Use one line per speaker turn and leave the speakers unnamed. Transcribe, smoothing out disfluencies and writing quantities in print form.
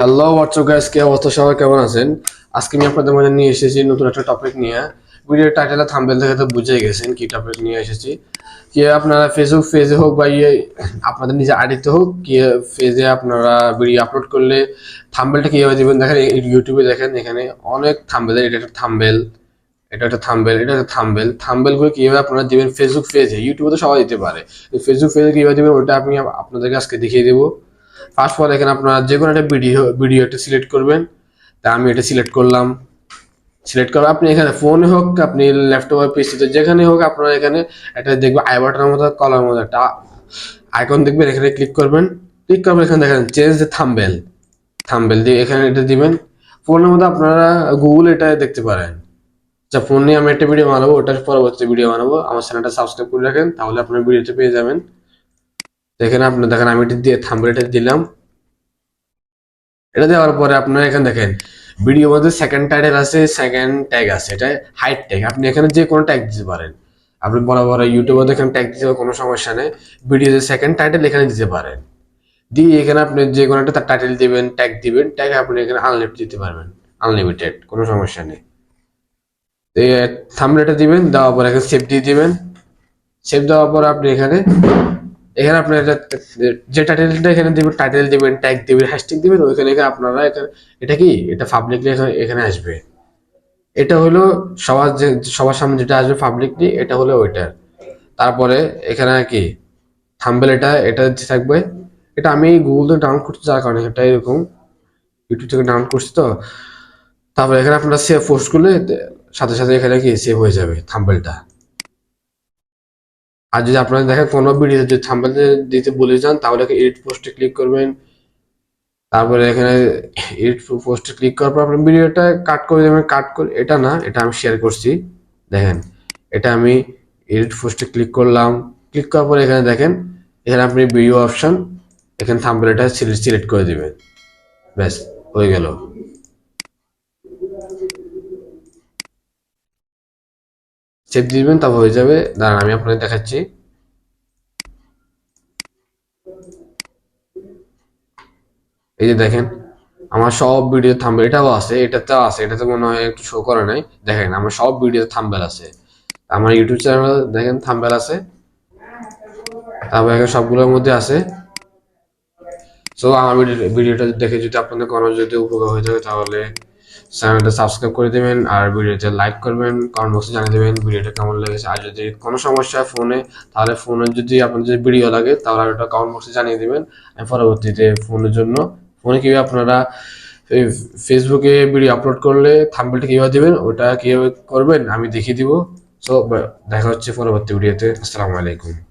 Hello WhatsApp guys, কি অবস্থা? সবাই কেমন আছেন? আজকে আমি আপনাদের মাঝে নিয়ে এসেছি নতুন একটা টপিক নিয়ে। ভিডিওর টাইটেল আর থাম্বনেল দেখে তো বুঝেই গেছেন কি টপিক নিয়ে এসেছি। কি আপনারা ফেসবুক পেজে হোক বা আপনাদের নিজের আইডিতে হোক, কি পেজে আপনারা ভিডিও আপলোড করলে থাম্বনেলটা কিভাবে দিবেন দেখেন। ইউটিউবে দেখেন, এখানে অনেক থাম্বনেল, এটা একটা থাম্বনেল, এটা একটা থাম্বনেল, এটা একটা থাম্বনেল। থাম্বনেল গুলো কিভাবে আপনারা দিবেন ফেসবুক পেজে, ইউটিউবে তো সবাই দিতে পারে, ফেসবুক পেজে কিভাবে দিবেন ওটা আমি আপনাদেরকে আজকে দেখিয়ে দেবো। ফার্স্ট অফ অল এখানে আপনারা যে কোনো একটা ভিডিও একটা সিলেক্ট করবেন। তা আমি এটা সিলেক্ট করলাম। সিলেক্ট করার আপনি এখানে ফোনে হোক, আপনি ল্যাপটপ বা পিসিতে যেখানে হোক, আপনারা এখানে একটা দেখবেন আই বাটনের মতো কলার মতো একটা আইকন দেখবেন, এখানে ক্লিক করবেন। ক্লিক করবেন, এখানে দেখেন চেঞ্জ দ্য থাম্বনেল। থাম্বনেল দিয়ে এখানে এটা দিবেন। ফোনের মধ্যে আপনারা গুগল এটা দেখতে পারেন। আচ্ছা, ফোন নিয়ে আমি একটা ভিডিও বানাবো, ওটার পরবর্তী ভিডিও বানাবো। আমার চ্যানেলটা সাবস্ক্রাইব করে রাখেন, তাহলে আপনার ভিডিওতে পেয়ে যাবেন। এখানে আপনি দেখেন আমি এটা দিয়ে থাম্বনেলটা দিলাম। এটা দেওয়ার পরে আপনারা এখানে দেখেন ভিডিও মধ্যে সেকেন্ড টাইটেল আছে, সেকেন্ড ট্যাগ আছে, এটা হাইট ট্যাগ। আপনি এখানে যে কোনো ট্যাগ দিতে পারেন। আপনি বড় বড় ইউটিউবে দেখেন ট্যাগ দিতে কোনো সমস্যা নেই। ভিডিওতে সেকেন্ড টাইটেল এখানে দিতে পারেন। দিয়ে এখানে আপনি যে কোনো একটা টাইটেল দিবেন, ট্যাগ দিবেন, ট্যাগ আপনি এখানে আনলিমিটেড দিতে পারবেন। আনলিমিটেড, কোনো সমস্যা নেই। থাম্বনেলটা দিবেন, দেওয়ার পর এখানে সেভ দিয়ে দিবেন। সেভ দেওয়ার পর আপনি এখানে এখানে আপনার যে টাইটেলটা এখানে দিবেন, টাইটেল দিবেন, ট্যাগ দিবেন, হ্যাশট্যাগ দিবেন, ওইখানে আপনারা এখানে এটা কি এটা পাবলিকলি এখানে আসবে। এটা হলো সবার সামনে যেটা আসবে পাবলিকলি, এটা হলো ওইটার। তারপরে এখানে কি থাম্বনেল, এটা থাকবে। এটা আমি গুগল থেকে ডাউনলোড করতে যাওয়ার কারণে এটা এরকম, ইউটিউব থেকে ডাউনলোড করছি তো। তারপরে এখানে আপনারা সেভ পোস্ট করলে সাথে সাথে এখানে কি সেভ হয়ে যাবে থাম্বনেলটা। আর যদি আপনারা দেখেন কোনো ভিডিও যদি থাম্বনেল দিতে ভুলে যান, তাহলে এডিট পোস্টে ক্লিক করবেন। তারপরে এখানে এডিট পোস্টে ক্লিক করার পর আপনার ভিডিওটা কাট করে দেবেন। কাট করে এটা না, এটা আমি শেয়ার করছি, দেখেন। এটা আমি এডিট পোস্টে ক্লিক করলাম। ক্লিক করার পরে এখানে দেখেন, এখানে আপনি ভিডিও অপশন, এখানে থাম্বনেলটা সিলেক্ট করে দিবেন। ব্যাস, হয়ে গেল। সেভ দিবেন, তারপর হয়ে যাবে। দাঁড়ান আমি আপনাদের দেখাচ্ছি। এই যে দেখেন, আমার সব ভিডিও থাম্বনেল এটাও আছে, এটাতেও আছে, এটাতে মনে হয় একটু শো করে নাই। দেখেন আমার সব ভিডিও থাম্বনেল আছে। আমার ইউটিউব চ্যানেল দেখেন থাম্বনেল আছে, তারপর এখানে সবগুলোর মধ্যে আছে। সো আমার ভিডিওটা দেখে যদি আপনাদের কোনো যদি উপকার হয়ে থাকে, তাহলে চ্যানেলটা সাবস্ক্রাইব করে দেবেন, আর ভিডিওতে লাইক করবেন, কমেন্ট বক্সে জানিয়ে দেবেন ভিডিওটা কেমন লেগেছে। আর যদি কোনো সমস্যা ফোনে, তাহলে ফোনে যদি আপনাদের যদি ভিডিও লাগে, তাহলে ওটা কমেন্ট বক্সে জানিয়ে দেবেন। আমি পরবর্তীতে ফোনের জন্য, ফোনে কীভাবে আপনারা ফেসবুকে ভিডিও আপলোড করলে থাম্বনেলটা কীভাবে দেবেন, ওটা কীভাবে করবেন আমি দেখিয়ে দিব। সো দেখা হচ্ছে পরবর্তী ভিডিওতে। আসসালামু আলাইকুম।